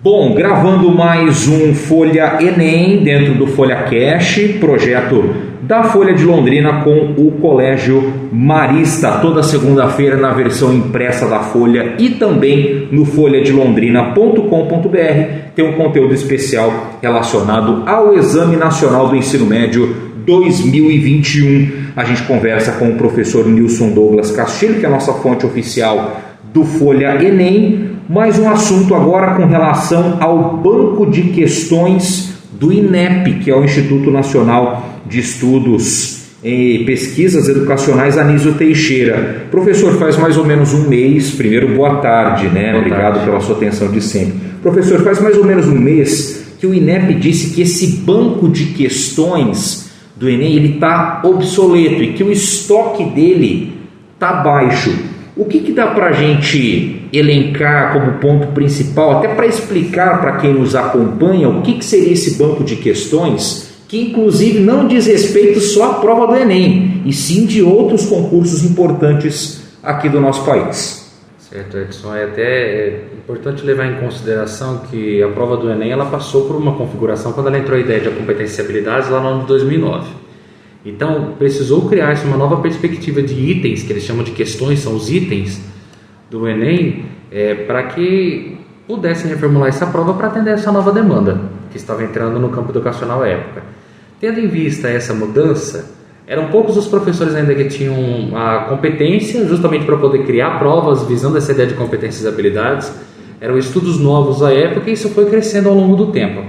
Bom, gravando mais um Folha Enem dentro do Folha Cash, projeto da Folha de Londrina com o Colégio Marista, toda segunda-feira na versão impressa da Folha e também no folhadelondrina.com.br tem um conteúdo especial relacionado ao Exame Nacional do Ensino Médio 2021. A gente conversa com o professor Nilson Douglas Castilho, que é a nossa fonte oficial do Folha Enem. Mais um assunto agora com relação ao banco de questões do INEP, que é o Instituto Nacional de Estudos e Pesquisas Educacionais Anísio Teixeira. Professor, faz mais ou menos um mês, primeiro boa tarde, né? Obrigado pela sua atenção de sempre. Professor, faz mais ou menos um mês que o INEP disse que esse banco de questões do Enem está obsoleto e que o estoque dele está baixo. O que dá para a gente elencar como ponto principal, até para explicar para quem nos acompanha, o que seria esse banco de questões, que inclusive não diz respeito só à prova do Enem, e sim de outros concursos importantes aqui do nosso país? Certo, Edson. É até importante levar em consideração que a prova do Enem ela passou por uma configuração quando ela entrou a ideia de competência e habilidades lá no ano de 2009. Então, precisou criar-se uma nova perspectiva de itens, que eles chamam de questões, são os itens do Enem, para que pudessem reformular essa prova para atender essa nova demanda que estava entrando no campo educacional à época. Tendo em vista essa mudança, eram poucos os professores ainda que tinham a competência justamente para poder criar provas visando essa ideia de competências e habilidades. Eram estudos novos à época e isso foi crescendo ao longo do tempo.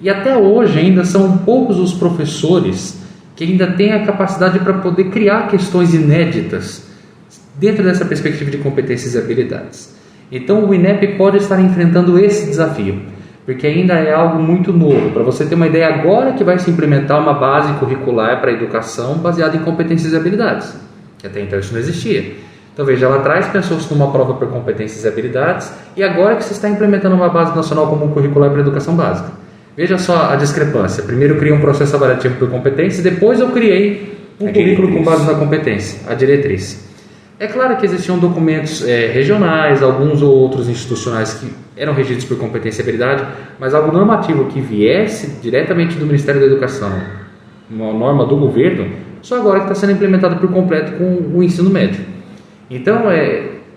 E até hoje ainda são poucos os professores que ainda têm a capacidade para poder criar questões inéditas dentro dessa perspectiva de competências e habilidades. Então o INEP pode estar enfrentando esse desafio, porque ainda é algo muito novo. Para você ter uma ideia, agora que vai se implementar uma base curricular para a educação baseada em competências e habilidades, que até então isso não existia. Então veja, lá atrás pensou-se numa prova por competências e habilidades, e agora que se está implementando uma base nacional comum curricular para a educação básica. Veja só a discrepância. Primeiro eu criei um processo avaliativo por competência, depois eu criei um currículo com base na competência, a diretriz. É claro que existiam documentos regionais, alguns ou outros institucionais que eram regidos por competência e habilidade, mas algo normativo que viesse diretamente do Ministério da Educação, uma norma do governo, só agora que está sendo implementado por completo com o ensino médio. Então,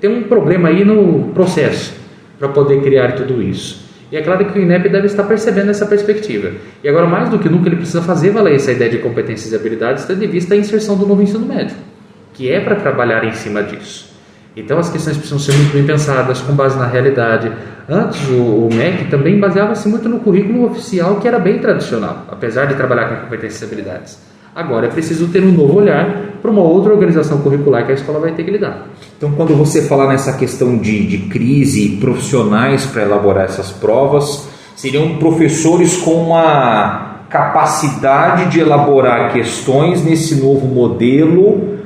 tem um problema aí no processo para poder criar tudo isso. E é claro que o INEP deve estar percebendo essa perspectiva. E agora, mais do que nunca, ele precisa fazer valer essa ideia de competências e habilidades, tendo em vista a inserção do novo ensino médio, que é para trabalhar em cima disso. Então, as questões precisam ser muito bem pensadas, com base na realidade. Antes, o MEC também baseava-se muito no currículo oficial, que era bem tradicional, apesar de trabalhar com competências e habilidades. Agora, é preciso ter um novo olhar para uma outra organização curricular que a escola vai ter que lidar. Então, quando você fala nessa questão de crise, profissionais para elaborar essas provas, seriam professores com uma capacidade de elaborar questões nesse novo modelo,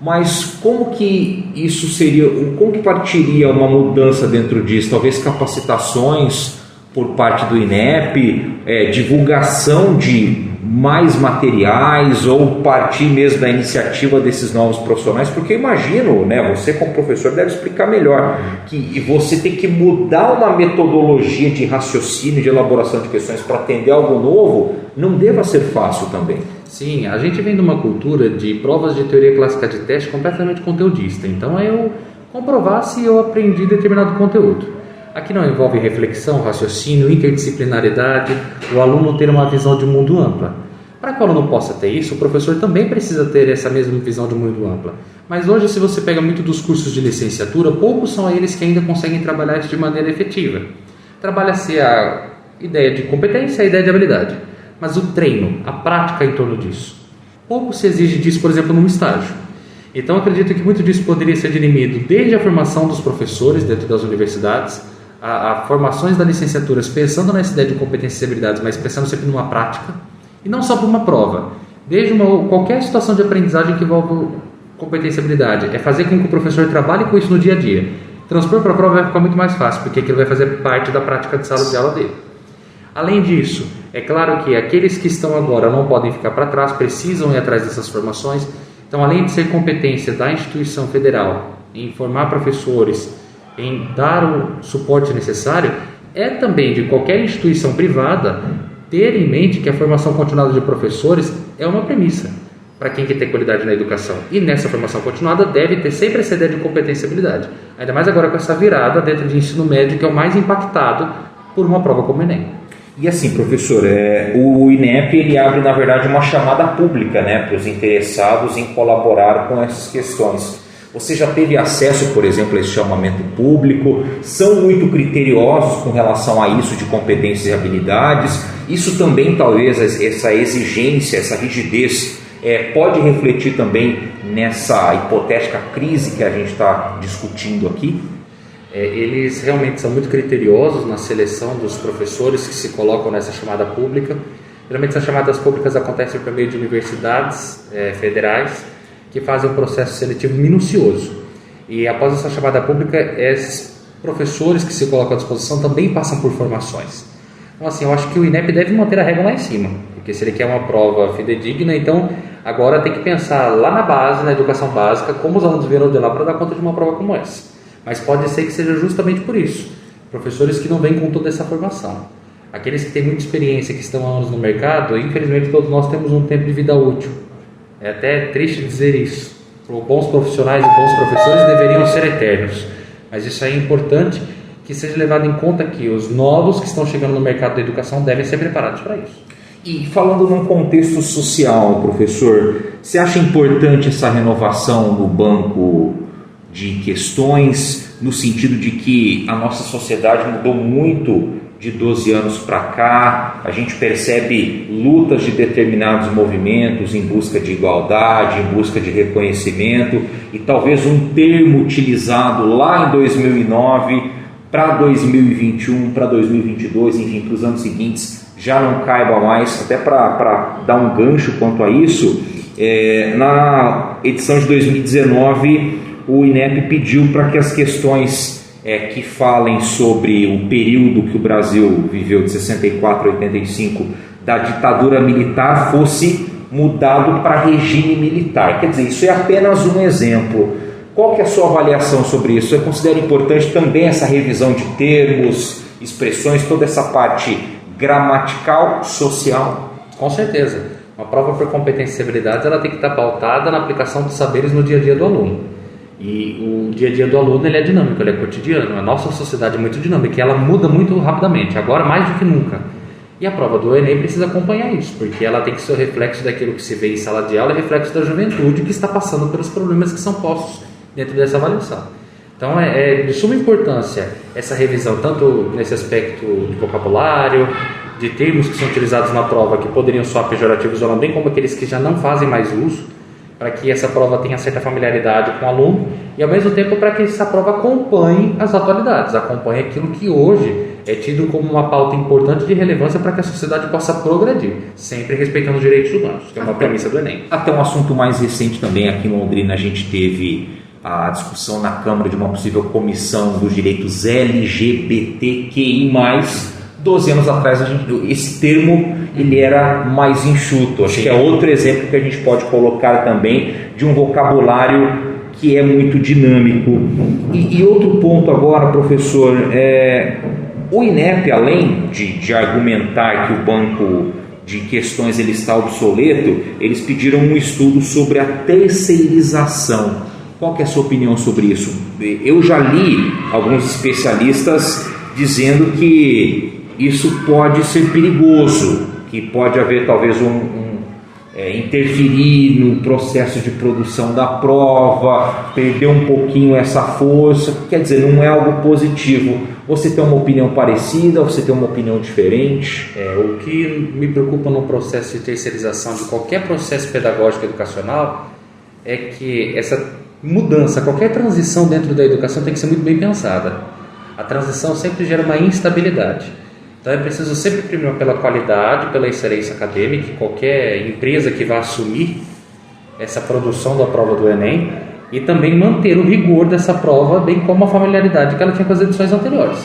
mas como que isso seria, como que partiria uma mudança dentro disso? Talvez capacitações por parte do INEP, divulgação de mais materiais ou partir mesmo da iniciativa desses novos profissionais, porque eu imagino, né, você como professor deve explicar melhor, que você tem que mudar uma metodologia de raciocínio, de elaboração de questões para atender algo novo, não deva ser fácil também. Sim, a gente vem de uma cultura de provas de teoria clássica de teste completamente conteudista, então é eu comprovar se eu aprendi determinado conteúdo. Aqui não envolve reflexão, raciocínio, interdisciplinaridade, o aluno ter uma visão de mundo ampla. Para que o aluno possa ter isso, o professor também precisa ter essa mesma visão de mundo ampla. Mas hoje, se você pega muito dos cursos de licenciatura, poucos são eles que ainda conseguem trabalhar isso de maneira efetiva. Trabalha-se a ideia de competência e a ideia de habilidade, mas o treino, a prática em torno disso. Pouco se exige disso, por exemplo, num estágio. Então, acredito que muito disso poderia ser dirimido desde a formação dos professores dentro das universidades, a formações da licenciatura, pensando nessa ideia de competências e habilidades, mas pensando sempre numa prática, e não só por uma prova. Desde qualquer situação de aprendizagem que envolva competência e habilidade, é fazer com que o professor trabalhe com isso no dia a dia. Transpor para a prova vai ficar muito mais fácil, porque aquilo vai fazer parte da prática de sala de aula dele. Além disso, é claro que aqueles que estão agora não podem ficar para trás, precisam ir atrás dessas formações. Então, além de ser competência da instituição federal em formar professores, em dar o suporte necessário, é também de qualquer instituição privada ter em mente que a formação continuada de professores é uma premissa para quem quer ter qualidade na educação. E nessa formação continuada deve ter sempre essa ideia de competência e habilidade. Ainda mais agora com essa virada dentro de ensino médio, que é o mais impactado por uma prova como o Enem. E assim, professor, o INEP ele abre, na verdade, uma chamada pública, né, para os interessados em colaborar com essas questões. Você já teve acesso, por exemplo, a esse chamamento público? São muito criteriosos com relação a isso de competências e habilidades? Isso também, talvez, essa exigência, essa rigidez, pode refletir também nessa hipotética crise que a gente está discutindo aqui? Eles realmente são muito criteriosos na seleção dos professores que se colocam nessa chamada pública. Geralmente essas chamadas públicas acontecem por meio de universidades federais que fazem um processo seletivo minucioso. E após essa chamada pública, esses professores que se colocam à disposição também passam por formações. Então, assim, eu acho que o INEP deve manter a régua lá em cima, porque se ele quer uma prova fidedigna, então agora tem que pensar lá na base, na educação básica, como os alunos vieram de lá para dar conta de uma prova como essa. Mas pode ser que seja justamente por isso, professores que não vêm com toda essa formação. Aqueles que têm muita experiência, que estão há anos no mercado, infelizmente todos nós temos um tempo de vida útil. É até triste dizer isso. Bons profissionais e bons professores deveriam ser eternos. Mas isso é importante que seja levado em conta que os novos que estão chegando no mercado da educação devem ser preparados para isso. E falando num contexto social, professor, você acha importante essa renovação no banco de questões, no sentido de que a nossa sociedade mudou muito de 12 anos para cá, a gente percebe lutas de determinados movimentos em busca de igualdade, em busca de reconhecimento, e talvez um termo utilizado lá em 2009 para 2021, para 2022, enfim, para os anos seguintes, já não caiba mais. Até para dar um gancho quanto a isso, na edição de 2019, o INEP pediu para que as questões que falem sobre o período que o Brasil viveu de 64 a 85 da ditadura militar fosse mudado para regime militar. Quer dizer, isso é apenas um exemplo. Qual que é a sua avaliação sobre isso? Você considera importante também essa revisão de termos, expressões, toda essa parte gramatical, social? Com certeza. Uma prova por competência e habilidades ela tem que estar pautada na aplicação dos saberes no dia a dia do aluno. E o dia a dia do aluno ele é dinâmico, ele é cotidiano. A nossa sociedade é muito dinâmica e ela muda muito rapidamente, agora mais do que nunca. E a prova do Enem precisa acompanhar isso, porque ela tem que ser o reflexo daquilo que se vê em sala de aula e reflexo da juventude que está passando pelos problemas que são postos dentro dessa avaliação. Então é de suma importância essa revisão, tanto nesse aspecto de vocabulário, de termos que são utilizados na prova que poderiam soar pejorativos ou não, bem como aqueles que já não fazem mais uso, para que essa prova tenha certa familiaridade com o aluno e, ao mesmo tempo, para que essa prova acompanhe as atualidades, acompanhe aquilo que hoje é tido como uma pauta importante de relevância para que a sociedade possa progredir, sempre respeitando os direitos humanos, que é uma premissa do Enem. Até um assunto mais recente também, aqui em Londrina, a gente teve a discussão na Câmara de uma possível comissão dos direitos LGBTQI+. 12 anos atrás, esse termo ele era mais enxuto. Acho que é outro exemplo que a gente pode colocar também de um vocabulário que é muito dinâmico. E outro ponto agora, professor, o INEP, além de argumentar que o banco de questões ele está obsoleto, eles pediram um estudo sobre a terceirização. Qual que é a sua opinião sobre isso? Eu já li alguns especialistas dizendo que isso pode ser perigoso, que pode haver talvez interferir no processo de produção da prova, perder um pouquinho essa força, quer dizer, não é algo positivo. Você tem uma opinião parecida, você tem uma opinião diferente? O que me preocupa no processo de terceirização de qualquer processo pedagógico educacional é que essa mudança, qualquer transição dentro da educação tem que ser muito bem pensada. A transição sempre gera uma instabilidade. Então é preciso sempre primar pela qualidade, pela excelência acadêmica, qualquer empresa que vá assumir essa produção da prova do Enem, e também manter o rigor dessa prova, bem como a familiaridade que ela tinha com as edições anteriores.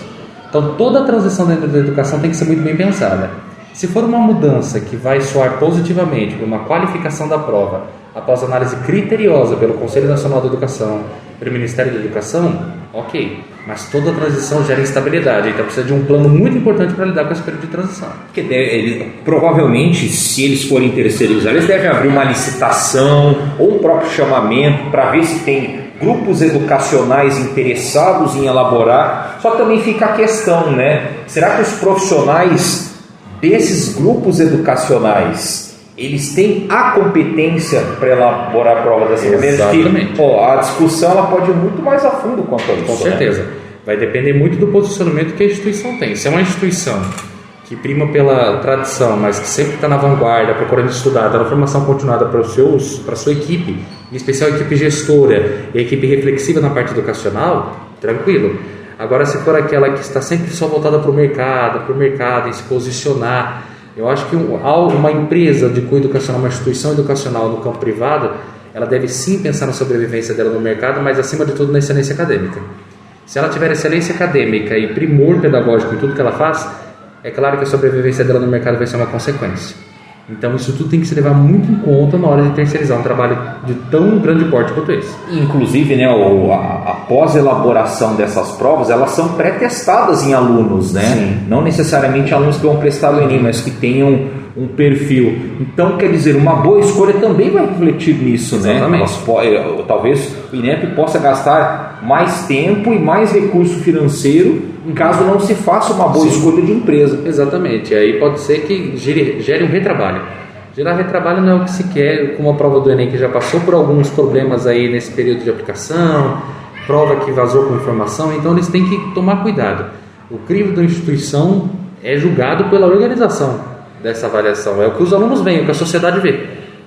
Então toda a transição dentro da educação tem que ser muito bem pensada. Se for uma mudança que vai soar positivamente para uma qualificação da prova, após análise criteriosa pelo Conselho Nacional da Educação, pelo Ministério da Educação, ok. Mas toda transição gera instabilidade, então precisa de um plano muito importante para lidar com esse período de transição. Porque provavelmente, se eles forem terceirizados, eles devem abrir uma licitação ou um próprio chamamento para ver se tem grupos educacionais interessados em elaborar. Só também fica a questão, né? Será que os profissionais desses grupos educacionais eles têm a competência para elaborar a prova dessa maneira? Exatamente. A discussão ela pode ir muito mais a fundo quanto a isso. Com certeza. Vai depender muito do posicionamento que a instituição tem. Se é uma instituição que prima pela tradição, mas que sempre está na vanguarda, procurando estudar, dando formação continuada para a sua equipe, em especial a equipe gestora e a equipe reflexiva na parte educacional, tranquilo. Agora, se for aquela que está sempre só voltada para o mercado, em se posicionar, eu acho que uma empresa de cunho educacional, uma instituição educacional no campo privado, ela deve sim pensar na sobrevivência dela no mercado, mas acima de tudo na excelência acadêmica. Se ela tiver excelência acadêmica e primor pedagógico em tudo que ela faz, é claro que a sobrevivência dela no mercado vai ser uma consequência. Então isso tudo tem que se levar muito em conta na hora de terceirizar um trabalho de tão grande porte quanto esse. Inclusive, né, a pós-elaboração dessas provas, elas são pré-testadas em alunos, né? Sim. Não necessariamente alunos que vão prestar o Enem, mas que tenham um perfil. Então, quer dizer, uma boa escolha também vai refletir nisso, né? Talvez o INEP possa gastar mais tempo e mais recurso financeiro caso não se faça uma boa escolha de empresa. Exatamente, aí pode ser que gere um retrabalho. Gerar retrabalho não é o que se quer, como a prova do Enem que já passou por alguns problemas aí nesse período de aplicação, prova que vazou com informação, então eles têm que tomar cuidado. O crivo da instituição é julgado pela organização dessa avaliação, é o que os alunos veem, o que a sociedade vê.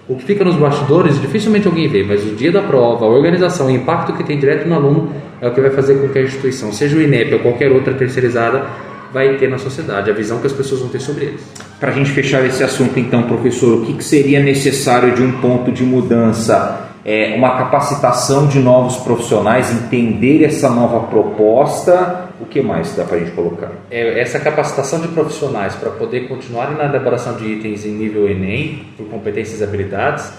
O que fica nos bastidores dificilmente alguém vê, mas o dia da prova, a organização, o impacto que tem direto no aluno é o que vai fazer com que a instituição, seja o INEP ou qualquer outra terceirizada, vai ter na sociedade, a visão que as pessoas vão ter sobre eles. Para a gente fechar esse assunto então, professor, o que seria necessário de um ponto de mudança? Uma capacitação de novos profissionais, entender essa nova proposta, o que mais dá para a gente colocar? Essa capacitação de profissionais para poder continuar na elaboração de itens em nível Enem, por competências e habilidades,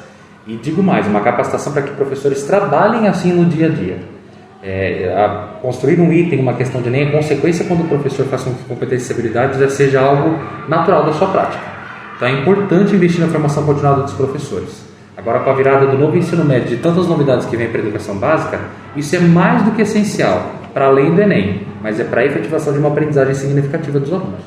e digo mais, uma capacitação para que professores trabalhem assim no dia a dia. Construir um item, uma questão de Enem, é consequência quando o professor faz com que competências e habilidades já seja algo natural da sua prática. Então é importante investir na formação continuada dos professores. Agora, com a virada do novo ensino médio, de tantas novidades que vem para a educação básica, isso é mais do que essencial, para além do Enem, mas é para a efetivação de uma aprendizagem significativa dos alunos.